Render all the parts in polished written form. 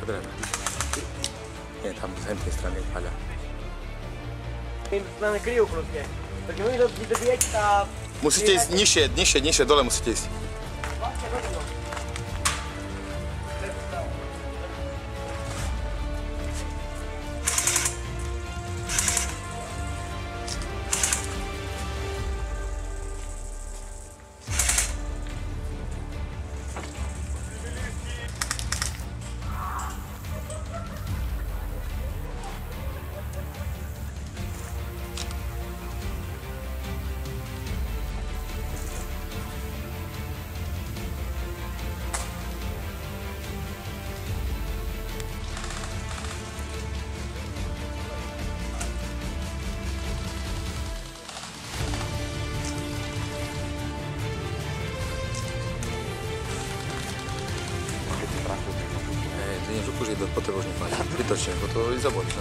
dreva. Nie, tam z tej strany pada. Máme krivu proste. Takže my dobijete tá... Musíte ísť nižšie, dole musíte ísť. Nie w ruchu, do potrebuješ nechať. Pritočne, bo to i zabolí.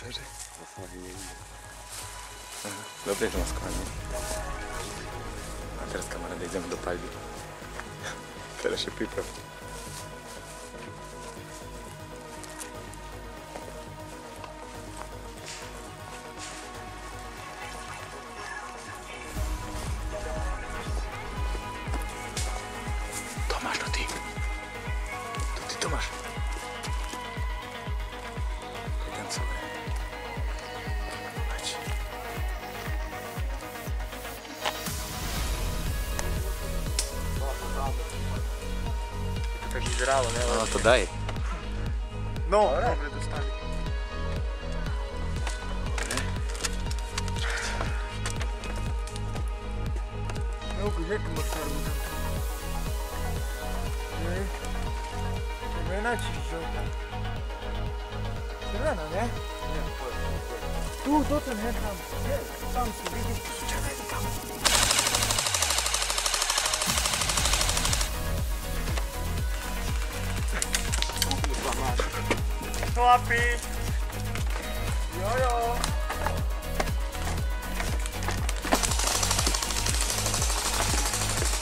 Cože? Dobre, že má skválne. A teraz kamaráde, ideme do paľby. Teraz je príprav. Tomáš, to ty. Tomáš. Tak vyzeralo, ne? No to daj. No, dobre dostali. Milku, že tu máš farbu tam? Ne? Červená či žltá? Červená, ne? Ne, tu, toto ne, tam. Tam si vidíš, tu sú červený tam. Chlapi! Jojo!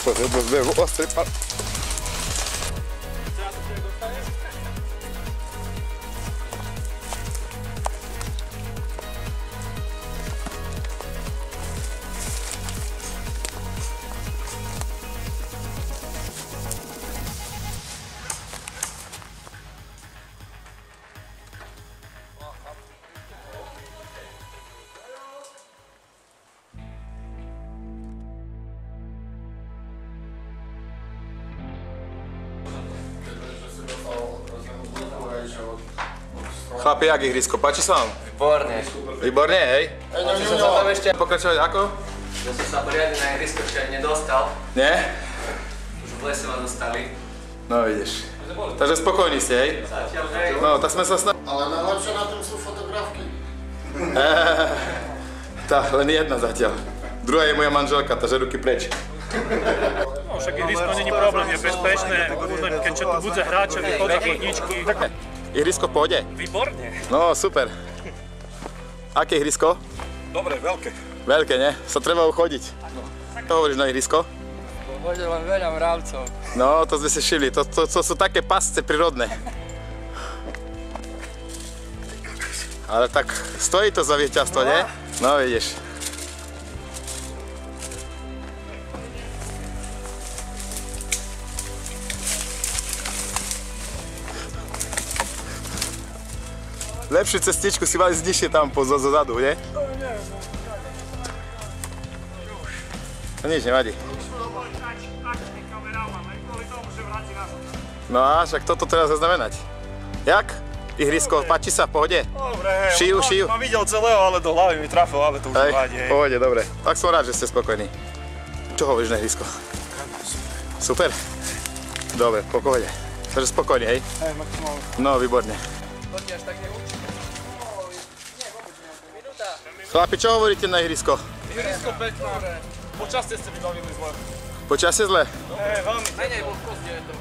Potrebujem ostrý pal. Teraz to človek dostane? Chlapi, jak ihrisko, páči sa vám? Výborne. Výborne, hej? Čo som sa tam ešte... Pokračovať ako? Že som sa poriadne na ihrisko ešte ani nedostal. Nie? Už v lese ma dostali. No vidíš. Takže spokojní ste, hej? Zatiaľ, hej. No, tak sme sa snažili. Ale najlepšie na tom sú fotografky. Tá, len jedna zatiaľ. Druhá je moja manželka, takže ruky preč. No, však ihrisko není problém, je bezpečné, keď tu bude hráčovi, chodia chodníčky. Ihrisko v pohode? Výborne. No, super. Aké ihrisko? Dobre, veľké. Veľké, ne? Sa treba uchodiť. Čo hovoríš na ihrisko? Bože, len veľa mravcov. No, to sme si šili. To sú také pasce prírodné. Ale tak stojí to za víťazstvo, nie? No, vidíš. Lepšiu cestičku si mali znižšie tam zozadu, nie? No nič, nevadí. No a však toto treba zaznamenať. Jak? Ihrisko, páči sa, v pohode? Dobre, Šiju. ma videl celého, ale do hlavy mi trafil, ale to už nevadí. V pohode, dobre. Tak som rád, že ste spokojní. Čo hovoríš na ihrisko? Super? Dobre, po pohode. Takže spokojný, hej? Hej, maximálne. No, výborne. To ti až tak neučí. Chlapi, čo hovoríte na ihrisko? Ihrisko pekné. Počasie ste vybavili zle. Počasie zle? Veľmi. Menej vlhkosti je to.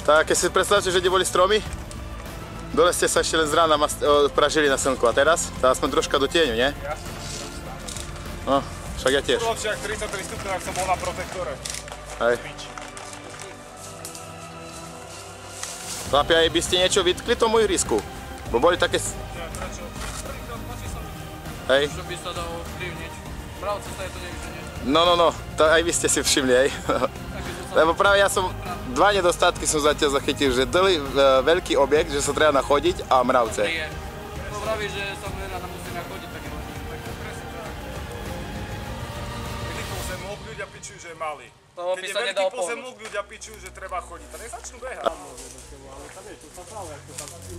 Tak, keď si predstavte, že kde boli stromy, dole ste sa ešte len z rána pražili na slnku a teraz? Teraz sme troška do tieňu, nie? No, však ja tiež. Bolo však 33 stupňov, ak som bol na protektore. Hej. Chlapi, aj by ste niečo vytkli tomu ihrisku? Bo boli také... Hej. Čo by sa dalo vplyvniť. Mravce sa je to nevyženie. No, to aj vy ste si všimli, hej. Lebo práve ja som, dva nedostatky som zatiaľ zachytil, že veľký objekt, že sa treba nachodiť a mravce. Nie. To praví, že sa musí nachodiť, tak je Kedy pozemok ľudia pičujú, že je malý. toho Keď by je sa veľký nedal pozemok, ľudia pičujú, že treba chodiť. Tak nech začnú behať.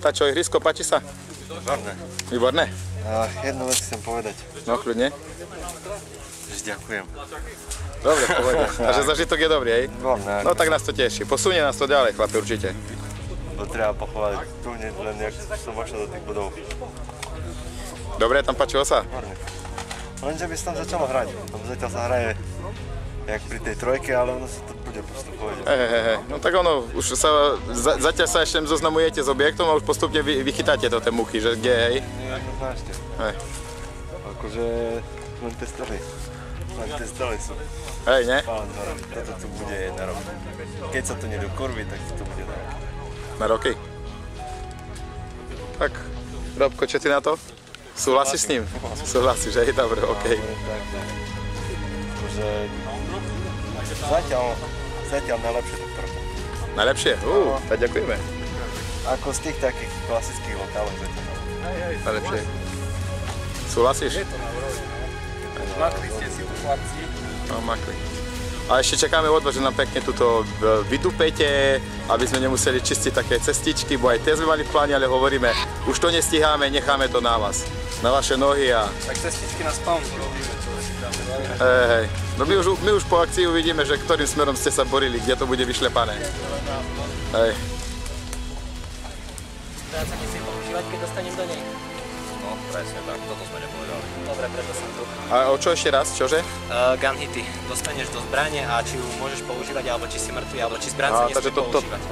Tá čo, ihrisko, páči sa? Výborné. Výborné? A jednu vec chcem povedať, No, kľudne. že ďakujem. Dobre, povedať. A že zažitok je dobrý, hej? Výborné. No tak nás to teší. Posunie nás to ďalej, chlapi, určite. To treba pochváliť tu hneď, len jak som vošiel do tých bodov. Dobre, tam páčilo sa? Výborné. Lenže by sa tam začalo hrať. Tam zatiaľ sa hraje jak pri tej trojke, ale ono sa to bude postupovať. Hej. No tak ono, už sa, zatiaľ sa ešte zoznamujete s objektom a už postupne vychytáte to tie muchy, že kde, hej? Jednoznačne. Hej. Akože len testovali. Len testovali sú. Hej, ne? Pán Hora, toto tu bude na rok. Keď sa to nedú kurvy, tak to bude na rok. Na roky? Tak, Robko, čo ty na to? Súhlasíš s ním? Súhlasíš, hej? Dobre, okej. Akože zatiaľ najlepšie to trochu. Najlepšie? Tak ďakujeme. Ako z tých takých klasických lokálov zatiaľ. Najlepšie. Súhlasíš? Makli ste si tu chlapci. No, makli. A ešte čakáme od vás, že nám pekne tuto vydupete, aby sme nemuseli čistiť také cestičky, bo aj tie sme mali v pláne, ale hovoríme, už to nestíháme, necháme to na vás. Na vaše nohy a... Tak cestičky na spawn robíme, čo si dáme. Hej. No my už po akcii uvidíme, že ktorým smerom ste sa borili, kde to bude vyšlepané. Hej. Dá sa musí používať, keď dostanem do nej. No, presne tak, toto sme nepovedali. Dobre, preto som tu. A o čo ešte raz? Čože? Gun hity. Dostaneš do zbrane a či ju môžeš používať, alebo či si mŕtvy, alebo či zbraň sa nesmie takže používať.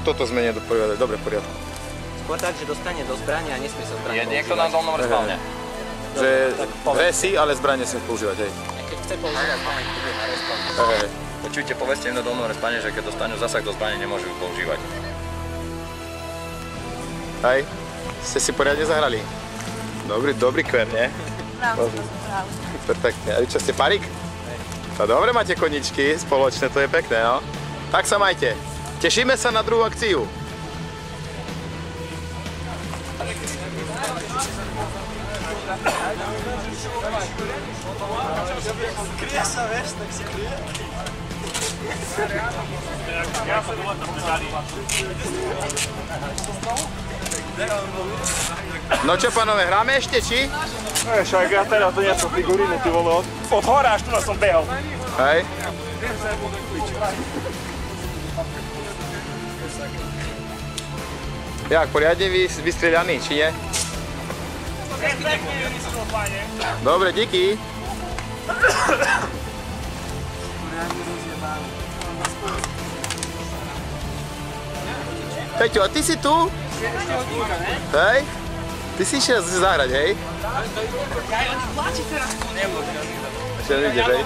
toto sme nedopovedali. Dobre, v poriadku. Skôr tak, že dostane do zbrane a nesmie sa zbraň používať. niekto na dolnom respawne? Že hre si, ale zbranie si používať, hej. Keď chce používať zbraň, to bude na respawn. Hej. Počujte, povedzte im na dolnom respawne, že keď dostanú zasah do zbrane, nemôžu ju používať. Hej. Ste si poriadne zahrali? Dobrý kver, nie? Perfektne. A vy čo ste parík? No dobre, máte koničky spoločné, to je pekné, no. Tak sa majte. Tešíme sa na druhú akciu. No čo, panové, hráme ešte, či? Však ja teraz to niečo figurínu, ty vole, od hora až tu som behol. Hej. Jak, poriadne vystrieľaný, či nie? Dobre, díky. Peťo, a ty si tu? Hej? Ty si išiel zahrať, hej? Ešte nevidíš, hej?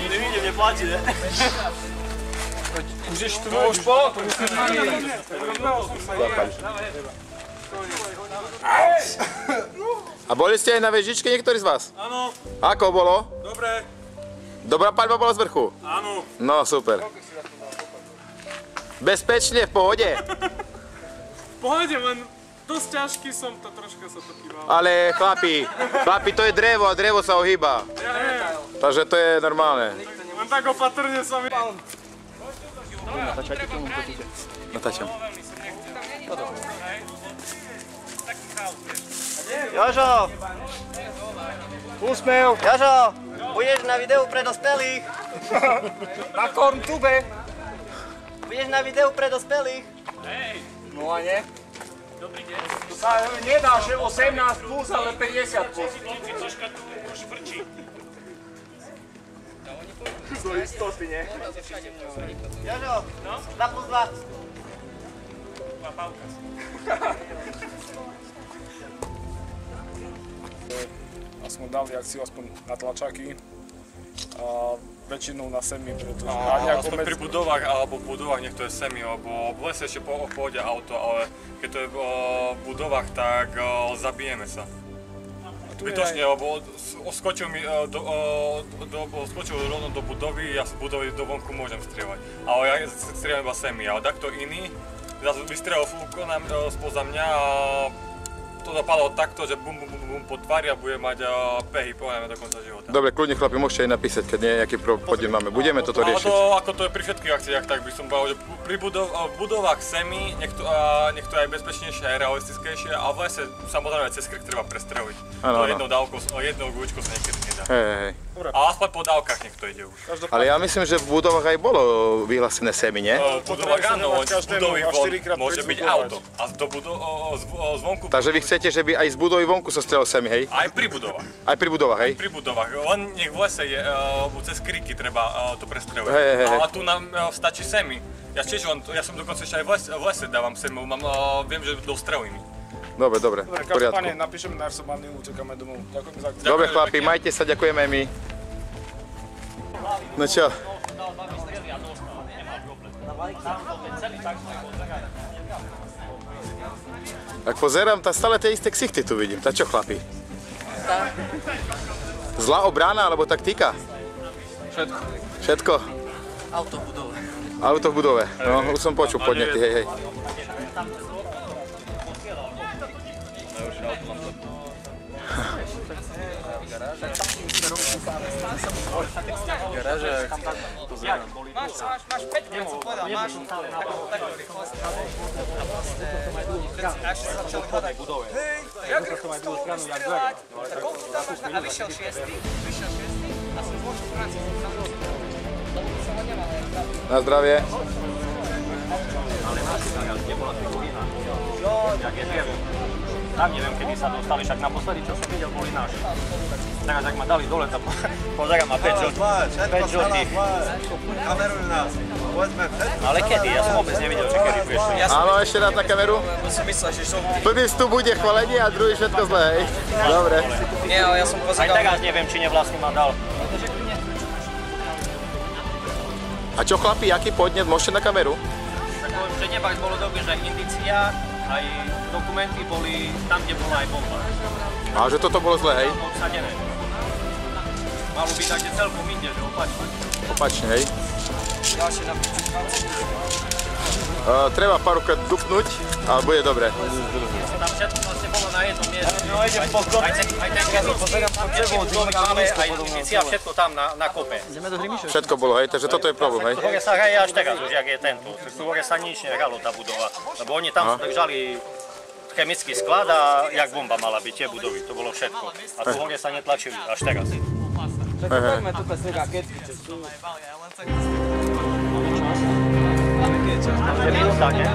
Nevidím, neplatí, ne? Už po? A A boli ste aj na vežičke niektorí z vás? Áno, Ako bolo? dobre, Dobrá paľba bola z vrchu? áno. No, super. Bezpečne, v pohode. V pohode, len dosť ťažký som, to troška sa to kýval. Ale chlapi, to je drevo a drevo sa ohýba. Takže to je normálne. Len tak opatrne sa mi... Natáčam. Jožo! Úsmev! Jožo! Budeš na videu pre dospelých? Na Korntube! Budeš na videu pre dospelých? No a nie? To sa nedá, že 18 plus, ale 50 plus. Do istoty, nie? Jožo, 2 plus 2. A sme dali akciu aspoň na tlačáky a väčšinou na semi, pretože aspoň pri budovách alebo budovách nech to je semi, lebo v lese ešte pôjde auto, ale keď to je v budovách, tak zabijeme sa. Zbytočne, lebo skočil rovno do budovy, ja z budovy do vonku môžem strieľať. Ale ja strieľam iba semi, ale takto iný zase vystrelil fúko spoza mňa a to dopadlo takto, že bum po tvári a bude mať pehy poviem do konca života. Dobre, kľudne chlapi, môžete aj napísať, keď nejaký podnet máme. Budeme toto riešiť. Ako to je pri všetkých akciách, tak by som povedal, že pri budovách semi, nech to je aj bezpečnejšie, aj realistickejšie a v lese samozrejme cez krk treba prestreliť. To jednou guľčkou sa niekedy nedá. Hej. A aspoň po dávkach nech to ide už. Ale ja myslím, že v budovách aj bolo vyhlásené semi, nie? V budovách áno, z budovy von môže byť auto a zvonku... Takže vy chcete, že by aj z budovy vonku sa strelil semi, hej? Aj pri budovách. Aj pri budovách, hej? Pri budovách, len nech v lese je, cez kriky treba to prestreliť. Hej. Ale tu nám stačí semi. Ja som dokonca ešte aj v lese dávam semi, viem, že dostrelím. Dobre, v poriadku. Každopádne napíšeme na Arsobaniu, čakáme domov. Ďakujem za akciu. Dobre chlapi, majte sa, ďakujeme aj my. No čo? Ak pozerám, tá stále tie isté ksichty tu vidím. Tá čo chlapi? Zlá obrana alebo taktika? Všetko. Auto v budove. Auto v budove. No, už som počul podnety, hej. Na zdravie. Tam neviem, kedy sa dostali, však naposledy, čo som videl, boli naši. Teraz, ak ma dali dole, to pozerám ma 5 žltých. Kamerujú nás. Ale kedy? Ja som vôbec nevidel, že kedy budeš. Áno, ešte raz na kameru. Prvý vstup bude chvalenie a druhý všetko zlé, hej? Dobre. Nie, ale ja som pozeral. Aj teraz neviem, či nevlastne ma dal. A čo chlapi, aký podnet? Môžete na kameru? Tak poviem, že nebak bolo dobre, že indícia, aj dokumenty boli tam, kde bola aj bomba. A že toto bolo zlé, hej? Moc sa neviem. Malo byť tak, že celkom inde, že opačne. Opačne, hej? Treba párkrát dupnúť, ale bude dobre. Tam všetko vlastne bolo na jednom mieste. No idem po kope. Aj ten keď pozerám pod sebou, aj indícia, všetko tam na kope. Všetko bolo, hej? Takže toto je problém, hej? Tu hore sa hraje až teraz už, jak je tento. Tu hore sa nič nehralo, tá budova. Lebo oni tam držali chemický sklad a jak bomba mala byť tie budovy, to bolo všetko. A tu hore sa netlačili až teraz. Poďme tu bez rakety, čo sú. Je minúta, nie?